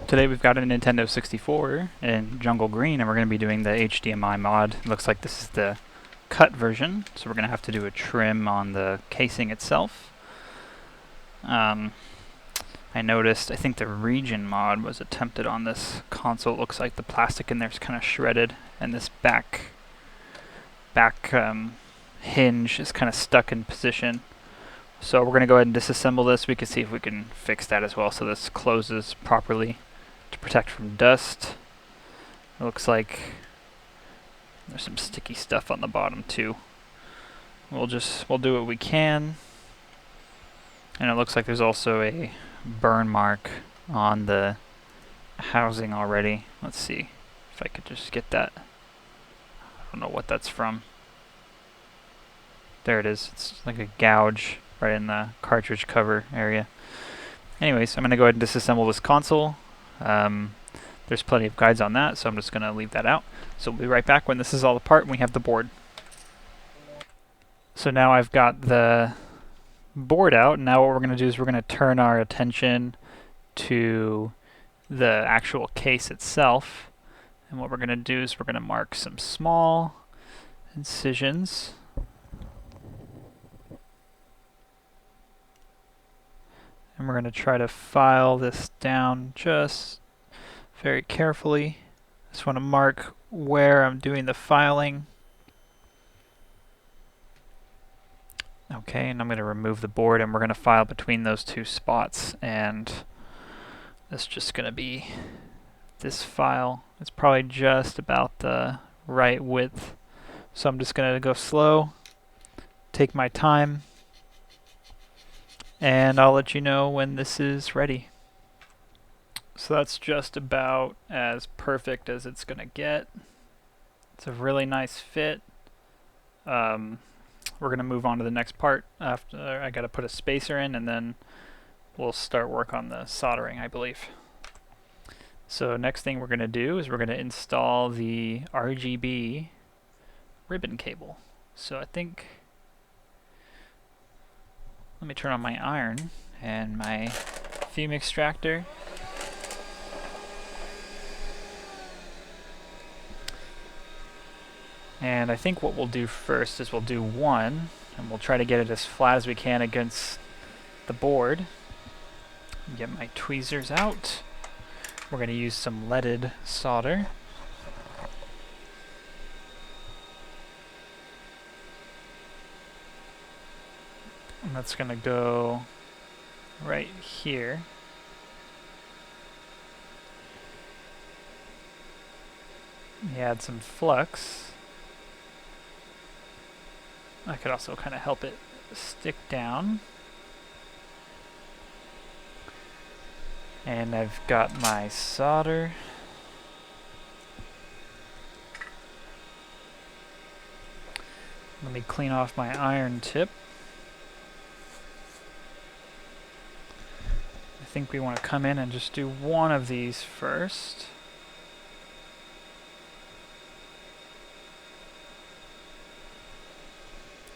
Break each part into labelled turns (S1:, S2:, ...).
S1: Today we've got a Nintendo 64 in jungle green, and we're going to be doing the HDMI mod. It looks like this is the cut version, so we're going to have to do a trim on the casing itself. I noticed, I think the region mod was attempted on this console. It looks like the plastic in there is kind of shredded, and this back hinge is kind of stuck in position. So we're going to go ahead and disassemble this. We can see if we can fix that as well so this closes properly to protect from dust. It looks like there's some sticky stuff on the bottom too. We'll do what we can. And it looks like there's also a burn mark on the housing already. Let's see if I could just get that. I don't know what that's from. There it is. It's like a gouge right in the cartridge cover area. Anyways, I'm going to go ahead and disassemble this console. There's plenty of guides on that, so I'm just going to leave that out. So we'll be right back when this is all apart and we have the board. So now I've got the board out. Now what we're going to do is we're going to turn our attention to the actual case itself. And what we're going to do is we're going to mark some small incisions. And we're going to try to file this down just very carefully. Just want to mark where I'm doing the filing. Okay, and I'm going to remove the board and we're going to file between those two spots. And that's just going to be this file. It's probably just about the right width. So I'm just going to go slow, take my time, and I'll let you know when this is ready. So that's just about as perfect as it's going to get. It's a really nice fit. We're going to move on to the next part. After I got to put a spacer in, and then we'll start work on the soldering, I believe. So next thing we're going to do is we're going to install the RGB ribbon cable. So I think, let me turn on my iron and my fume extractor. And I think what we'll do first is we'll do one, and we'll try to get it as flat as we can against the board. Get my tweezers out. We're going to use some leaded solder. And that's going to go right here. We add some flux. I could also kind of help it stick down. And I've got my solder. Let me clean off my iron tip. I think we want to come in and just do one of these first.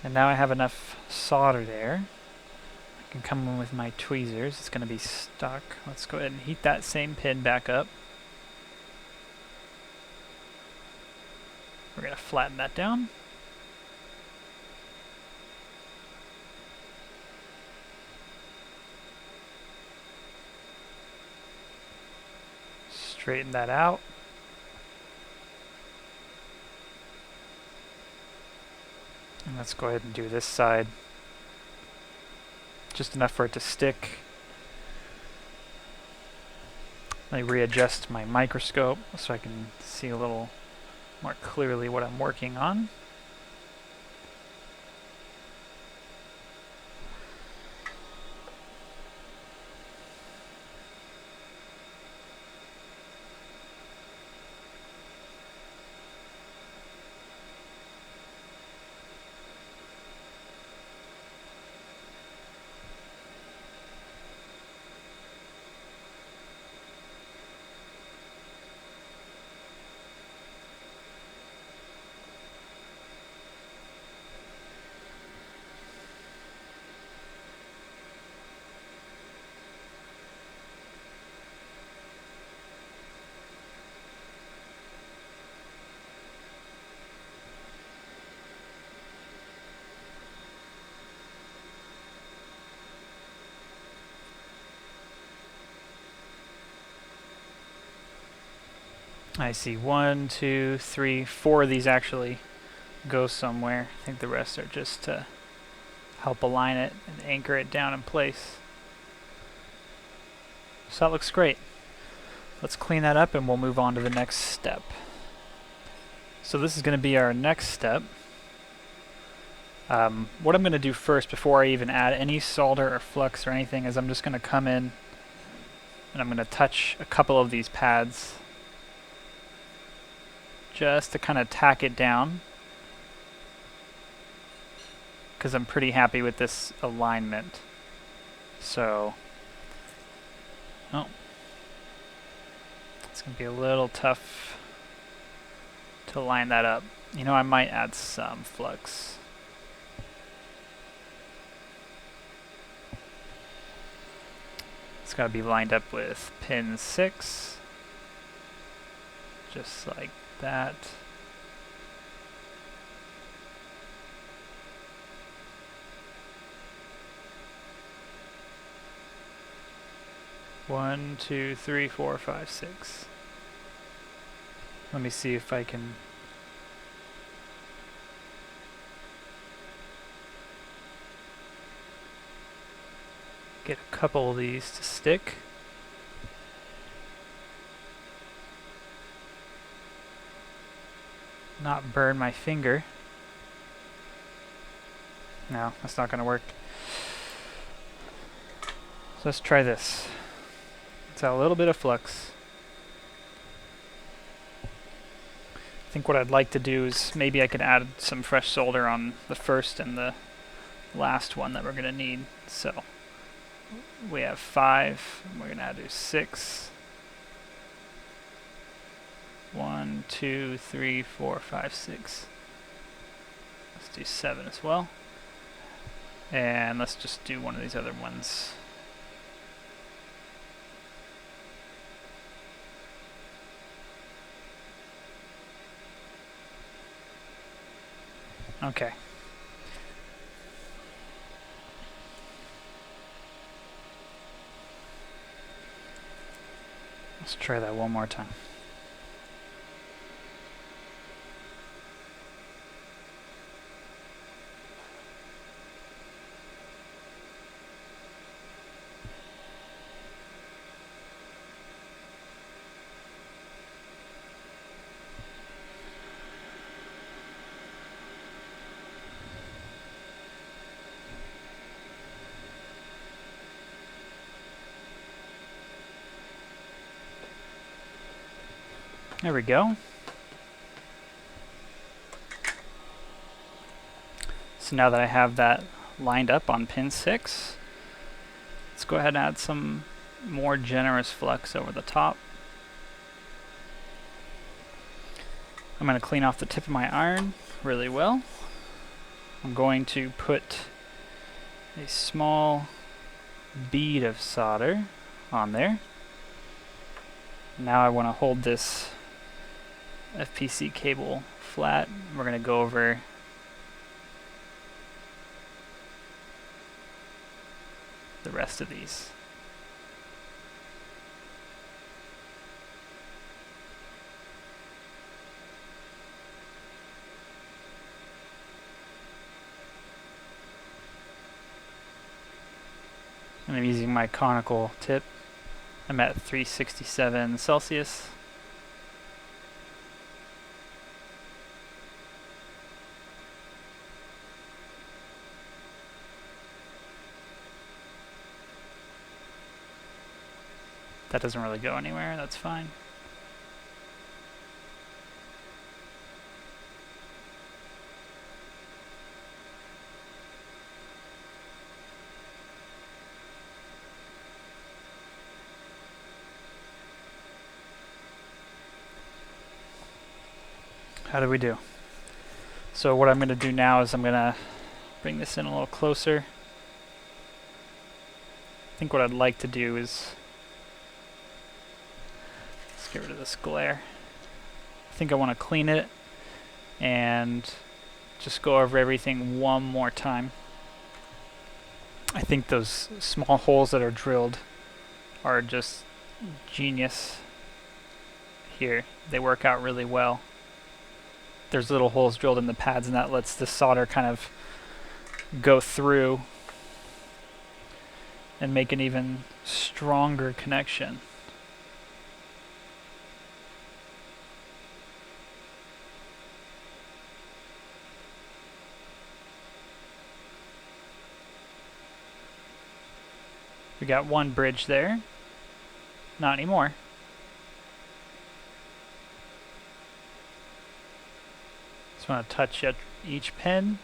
S1: And now I have enough solder there. I can come in with my tweezers. It's going to be stuck. Let's go ahead and heat that same pin back up. We're going to flatten that down. Straighten that out. And let's go ahead and do this side. Just enough for it to stick. Let me readjust my microscope so I can see a little more clearly what I'm working on. I see 1, 2, 3, 4 of these actually go somewhere. I think the rest are just to help align it and anchor it down in place. So that looks great. Let's clean that up and we'll move on to the next step. So this is going to be our next step. What I'm going to do first before I even add any solder or flux or anything is I'm just going to come in and I'm going to touch a couple of these pads just to kind of tack it down, because I'm pretty happy with this alignment. So, oh, it's going to be a little tough to line that up. You know, I might add some flux. It's got to be lined up with pin 6, just like that. One, two, three, 4, 5, 6. Let me see if I can get a couple of these to stick. Not burn my finger. No, that's not going to work. So let's try this. Let's add a little bit of flux. I think what I'd like to do is maybe I could add some fresh solder on the first and the last one that we're going to need. So we have 5, and we're going to add 6. 1, 2, 3, 4, 5, 6. Let's do 7 as well. And let's just do one of these other ones. Okay. Let's try that one more time. There we go. So now that I have that lined up on pin 6, let's go ahead and add some more generous flux over the top. I'm going to clean off the tip of my iron really well. I'm going to put a small bead of solder on there. Now I want to hold this FPC cable flat. We're going to go over the rest of these. And I'm using my conical tip. I'm at 367 Celsius. That doesn't really go anywhere, that's fine. How do we do? So what I'm going to do now is I'm going to bring this in a little closer. I think what I'd like to do is, let's get rid of this glare. I think I want to clean it and just go over everything one more time. I think those small holes that are drilled are just genius here. They work out really well. There's little holes drilled in the pads, and that lets the solder kind of go through and make an even stronger connection. We got one bridge there. Not anymore. Just want to touch each pin.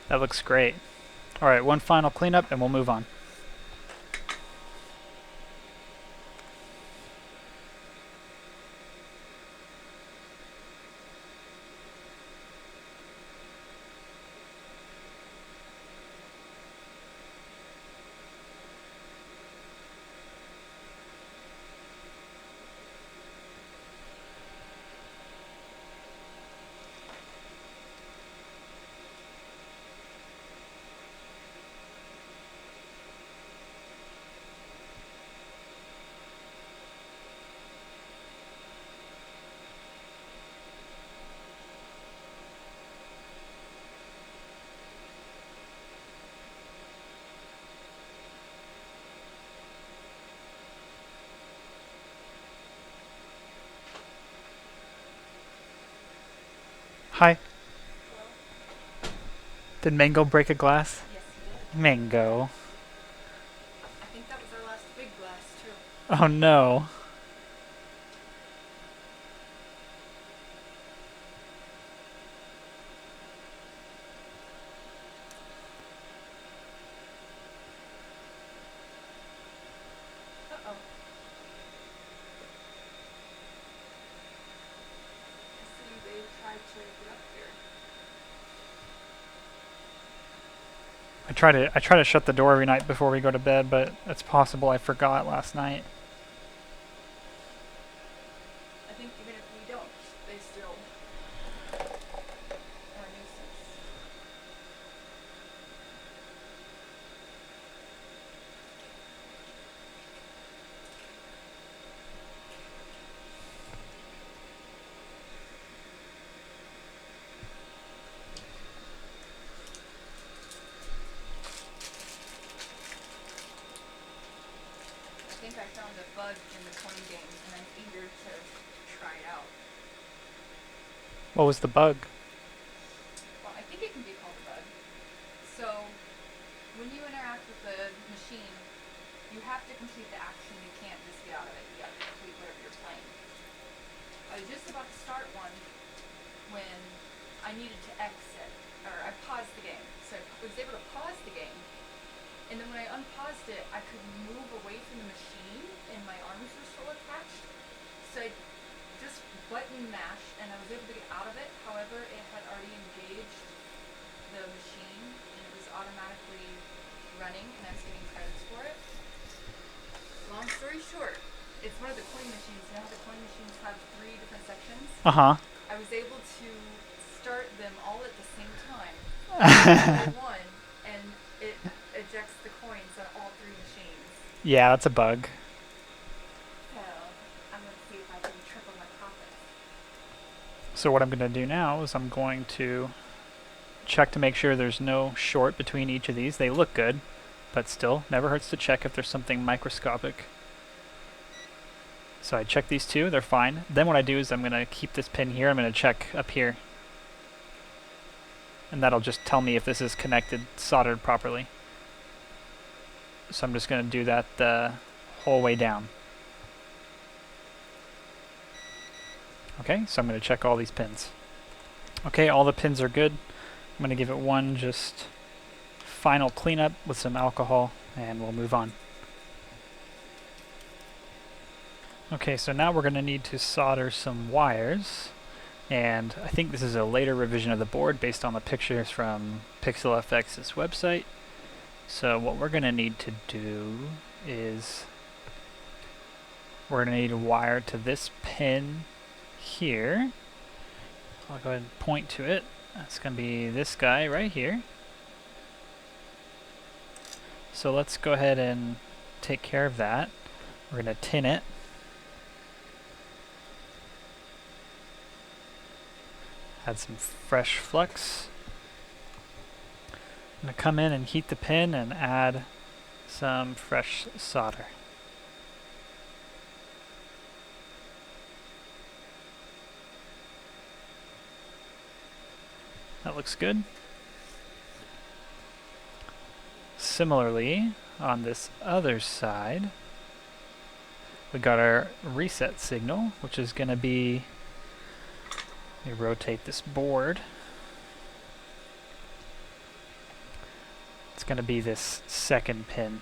S1: That looks great. Alright, one final cleanup and we'll move on. Hi.
S2: Hello?
S1: Did Mango break a glass?
S2: Yes, he did.
S1: Mango.
S2: I think that was our last big glass, too.
S1: Oh no.
S2: Uh-oh. I see they tried to get up here.
S1: I try to shut the door every night before we go to bed, but it's possible I forgot last night.
S2: I think even if we don't, they still are a nuisance. I think I found a bug in the coin game, and I'm eager to try it out.
S1: What was the bug?
S2: Well, I think it can be called a bug. So, when you interact with the machine, you have to complete the action. You can't just get out of it. You have to complete whatever you're playing. I was just about to start one when I needed to exit, or I paused the game. So I was able to pause the game, and then when I unpaused it, I could move away from the machine, and my arms were still attached. So I just button mashed, and I was able to get out of it. However, it had already engaged the machine, and it was automatically running, and I was getting credits for it. Long story short, it's one of the coin machines. You know how the coin machines have 3 different sections?
S1: Uh-huh.
S2: I was able to start them all at the same time. One, and it ejects the coins on all 3 machines.
S1: Yeah, that's a bug.
S2: So, I'm going to see if I can triple my profits.
S1: So what I'm going to do now is I'm going to check to make sure there's no short between each of these. They look good, but still, never hurts to check if there's something microscopic. So I check these two, they're fine. Then what I do is I'm going to keep this pin here, I'm going to check up here. And that'll just tell me if this is connected, soldered properly. So I'm just going to do that the whole way down. Okay, so I'm going to check all these pins. Okay, all the pins are good. I'm going to give it one just final cleanup with some alcohol, and we'll move on. Okay, so now we're going to need to solder some wires, and I think this is a later revision of the board based on the pictures from PixelFX's website. So what we're going to need to do is we're going to need a wire to this pin here. I'll go ahead and point to it. That's going to be this guy right here. So let's go ahead and take care of that. We're going to tin it. Add some fresh flux. I'm going to come in and heat the pin and add some fresh solder. That looks good. Similarly, on this other side, we got our reset signal, which is going to be, let me rotate this board. It's going to be this second pin.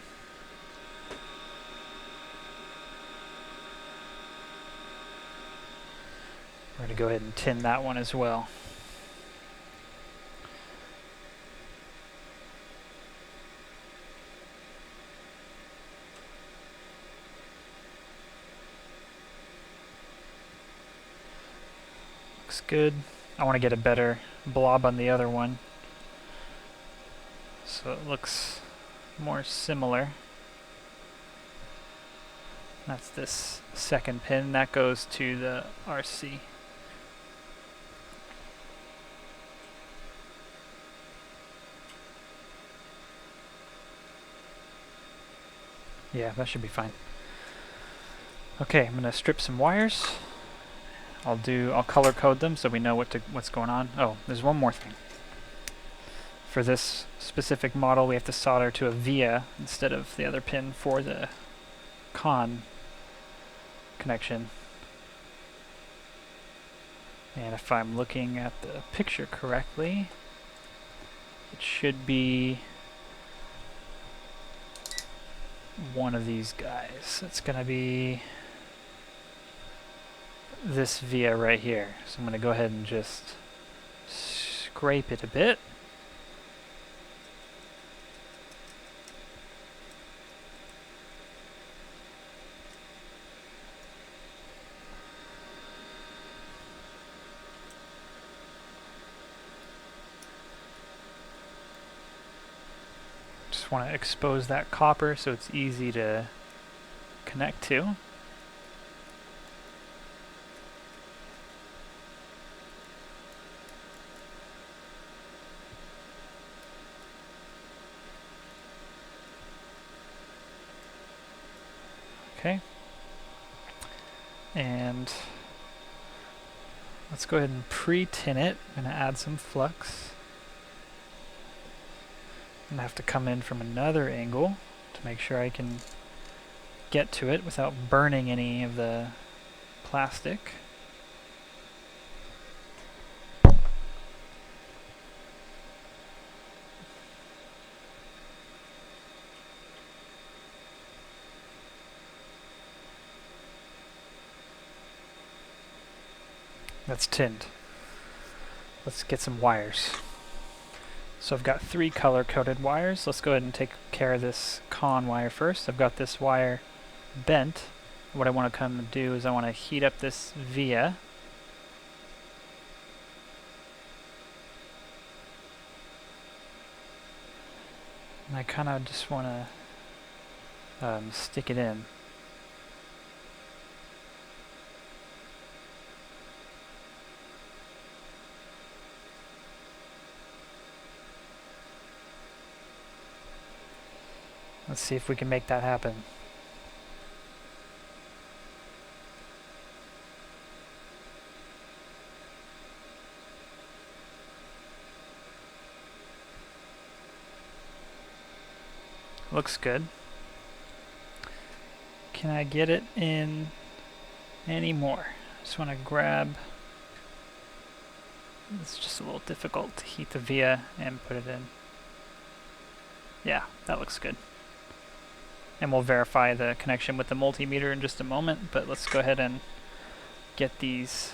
S1: We're going to go ahead and tin that one as well. Looks good. I want to get a better blob on the other one, so it looks more similar. That's this second pin. That goes to the RC. Yeah, that should be fine. Okay, I'm gonna strip some wires. I'll color code them so we know what's going on. Oh, there's one more thing. For this specific model, we have to solder to a via instead of the other pin for the con connection. And if I'm looking at the picture correctly, it should be one of these guys. It's gonna be this via right here. So I'm gonna go ahead and just scrape it a bit. Just want to expose that copper so it's easy to connect to. Okay. And let's go ahead and pre-tin it. I'm going to add some flux. I'm going to have to come in from another angle to make sure I can get to it without burning any of the plastic. That's tinned. Let's get some wires. So I've got 3 color-coded wires. Let's go ahead and take care of this con wire first. I've got this wire bent. What I want to come and do is I want to heat up this via. And I kind of just want to stick it in. Let's see if we can make that happen. Looks good. Can I get it in any more? Just want to grab. It's just a little difficult to heat the via and put it in. Yeah, that looks good. And we'll verify the connection with the multimeter in just a moment, but let's go ahead and get these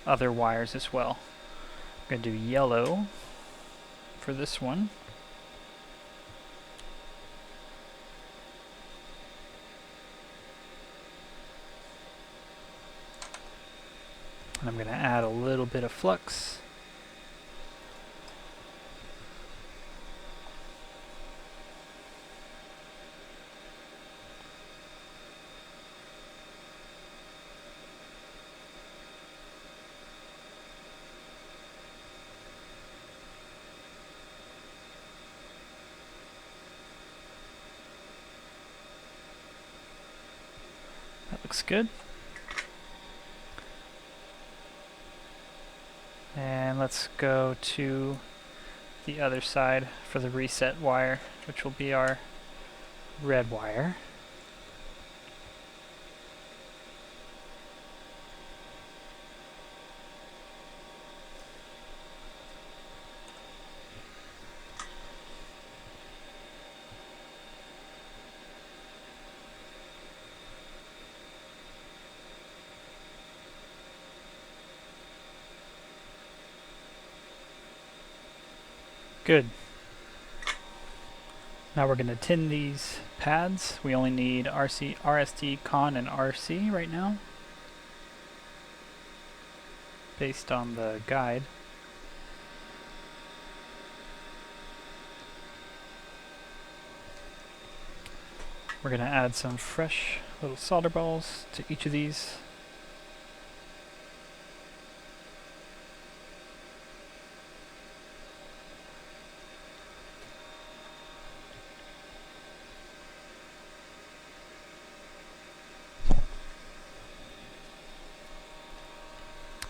S1: other wires as well. I'm going to do yellow for this one. And I'm going to add a little bit of flux. That looks good. And let's go to the other side for the reset wire, which will be our red wire. Good. Now we're going to tin these pads. We only need RST, Con, and RC right now, based on the guide. We're going to add some fresh little solder balls to each of these.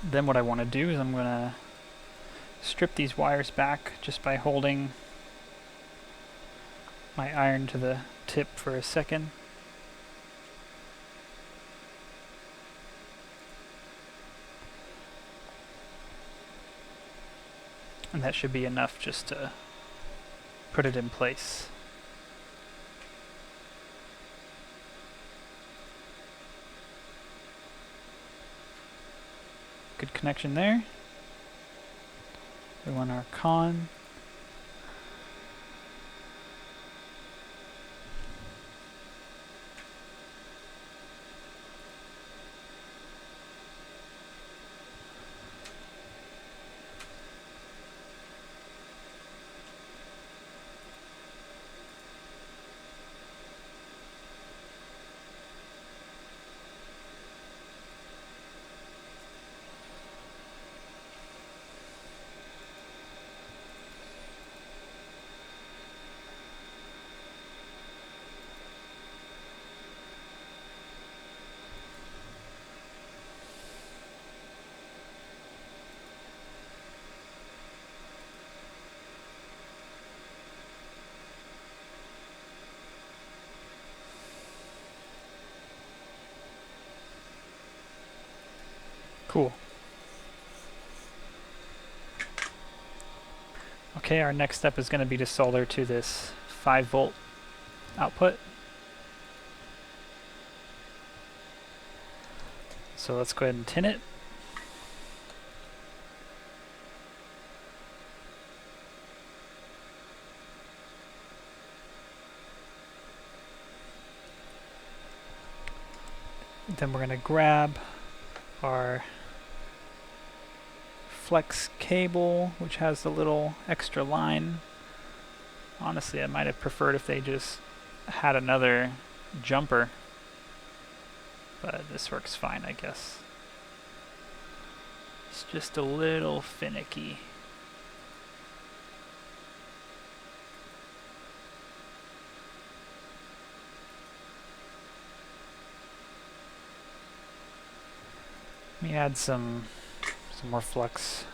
S1: Then what I want to do is I'm going to strip these wires back just by holding my iron to the tip for a second. And that should be enough just to put it in place. Good connection there. We want our con. Cool. Okay, our next step is going to be to solder to this 5-volt output. So let's go ahead and tin it. Then we're going to grab our flex cable, which has the little extra line. Honestly, I might have preferred if they just had another jumper, but this works fine, I guess. It's just a little finicky. Let me add some more flux.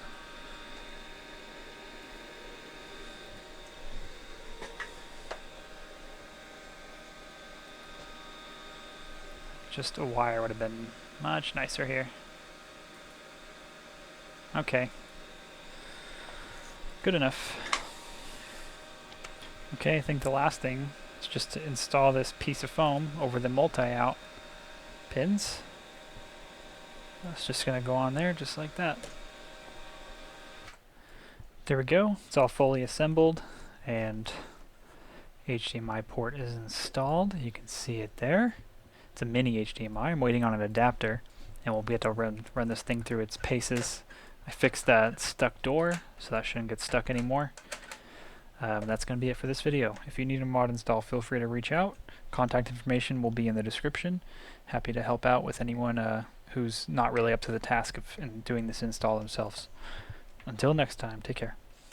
S1: Just a wire would have been much nicer here. Okay. Good enough. Okay, I think the last thing is just to install this piece of foam over the multi-out pins. That's just going to go on there just like that. There we go. It's all fully assembled and HDMI port is installed. You can see it there. It's a mini HDMI. I'm waiting on an adapter. and we'll be able to run this thing through its paces. I fixed that stuck door, so that shouldn't get stuck anymore. That's going to be it for this video. If you need a mod install, feel free to reach out. Contact information will be in the description. Happy to help out with anyone who's not really up to the task of doing this install themselves. Until next time, take care.